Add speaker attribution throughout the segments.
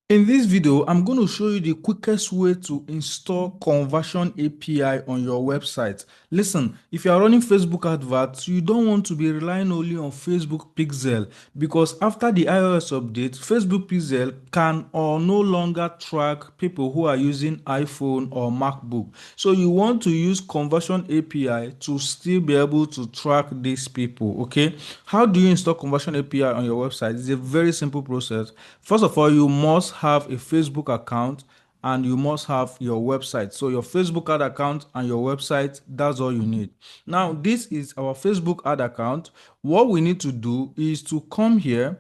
Speaker 1: In this video, I'm going to show you the quickest way to install Conversion API on your website. Listen, if you are running Facebook adverts, you don't want to be relying only on Facebook Pixel because after the iOS update, Facebook Pixel can or no longer track people who are using iPhone or MacBook. So you want to use Conversion API to still be able to track these people, okay? How do you install Conversion API on your website? It's a very simple process. First of all, you must have a Facebook account and you must have your website. So your Facebook ad account and your website, that's all you need. Now, this is our Facebook ad account. What we need to do is to come here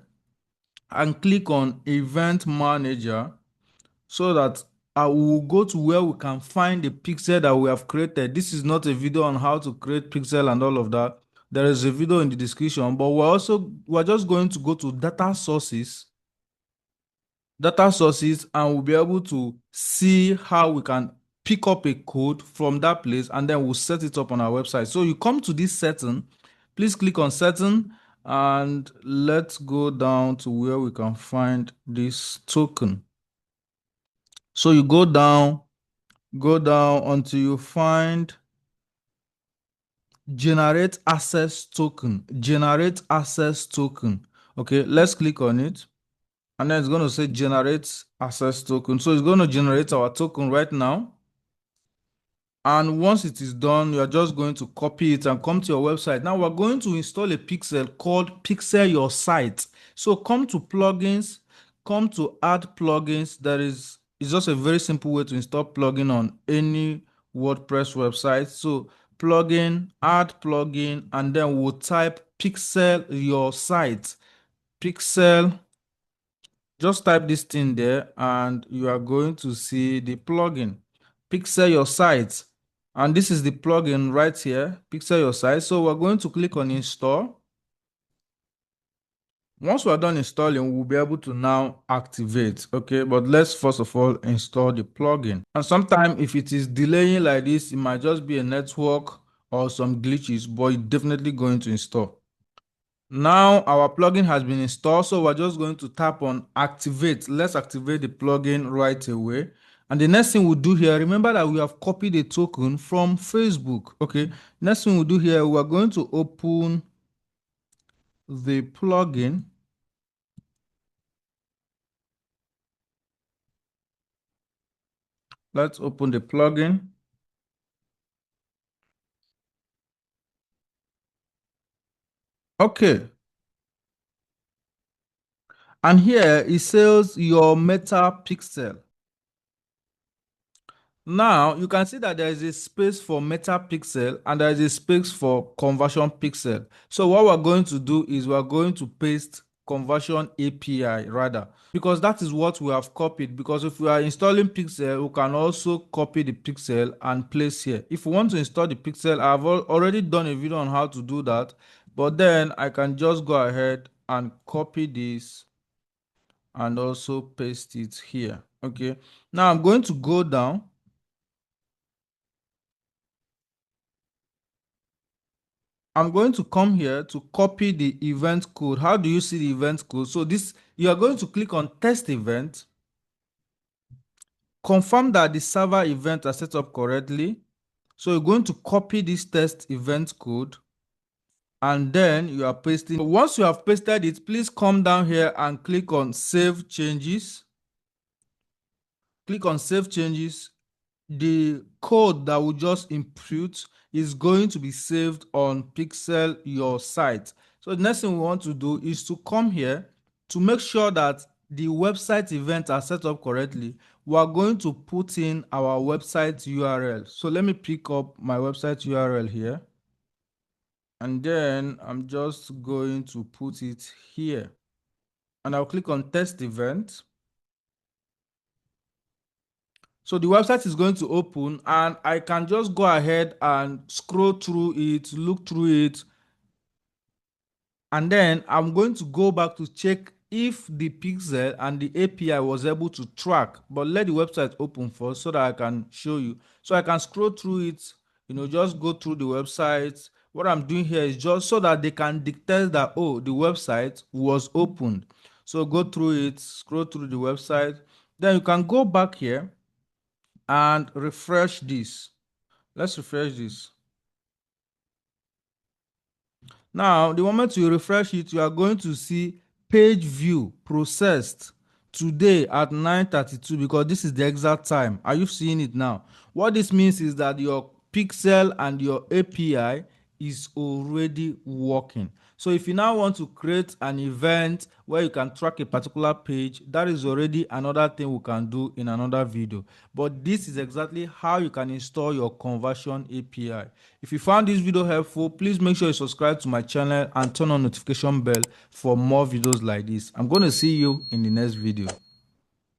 Speaker 1: and click on Event Manager so that I will go to where we can find the pixel that we have created. This is not a video on how to create pixel and all of that. There is a video in the description, but we're just going to go to data sources, and we'll be able to see how we can pick up a code from that place, and then we'll set it up on our website. So you come to this setting, please click on setting, and let's go down to where we can find this token. So you go down until you find generate access token. Okay, let's click on it, and then it's going to say generate access token. So it's going to generate our token right now. And once it is done, you are just going to copy it and come to your website. Now we're going to install a pixel called Pixel Your Site. So come to plugins, come to add plugins. It's just a very simple way to install plugin on any WordPress website. So plugin, add plugin, and then we'll type Pixel Your Site. Pixel, just type this thing there and you are going to see the plugin, Pixel Your Site. And this is the plugin right here, Pixel Your Site. So we're going to click on install. Once we're done installing, we'll be able to now activate. Okay, but let's first of all install the plugin. And sometimes if it is delaying like this, it might just be a network or some glitches, but it's definitely going to install. Now our plugin has been installed, so we're just going to tap on activate. Let's activate the plugin right away. And the next thing we'll do here, remember that we have copied a token from Facebook. Okay, next thing we'll do here, we're going to open the plugin. Let's open the plugin. Okay, and here it says your meta pixel. Now you can see that there is a space for meta pixel and there is a space for conversion pixel. So what we're going to do is we're going to paste conversion API rather, because that is what we have copied. Because if we are installing pixel, we can also copy the pixel and place here. If we want to install the pixel, I've already done a video on how to do that, but then I can just go ahead and copy this and also paste it here. Okay, now I'm going to go down. I'm going to come here to copy the event code. How do you see the event code? So this, you are going to click on test event, confirm that the server event are set up correctly. So you're going to copy this test event code and then you are pasting. Once you have pasted it, please come down here and click on save changes. Click on save changes. The code that will just input is going to be saved on Pixel Your Site. So the next thing we want to do is to come here to make sure that the website events are set up correctly. We are going to put in our website URL. So let me pick up my website URL here. And then I'm just going to put it here. And I'll click on test event. So the website is going to open and I can just go ahead and scroll through it, look through it. And then I'm going to go back to check if the pixel and the API was able to track. But let the website open first so that I can show you. So I can scroll through it, just go through the website. What I'm doing here is just so that they can detect that, oh, the website was opened. So go through it, scroll through the website. Then you can go back here and refresh this. Let's refresh this. Now, the moment you refresh it, you are going to see page view processed today at 9:32 because this is the exact time. Are you seeing it now? What this means is that your pixel and your API is already working. So if you now want to create an event where you can track a particular page, that is already another thing we can do in another video. But this is exactly how you can install your conversion API. If you found this video helpful, please make sure you subscribe to my channel and turn on notification bell for more videos like this. I'm going to see you in the next video.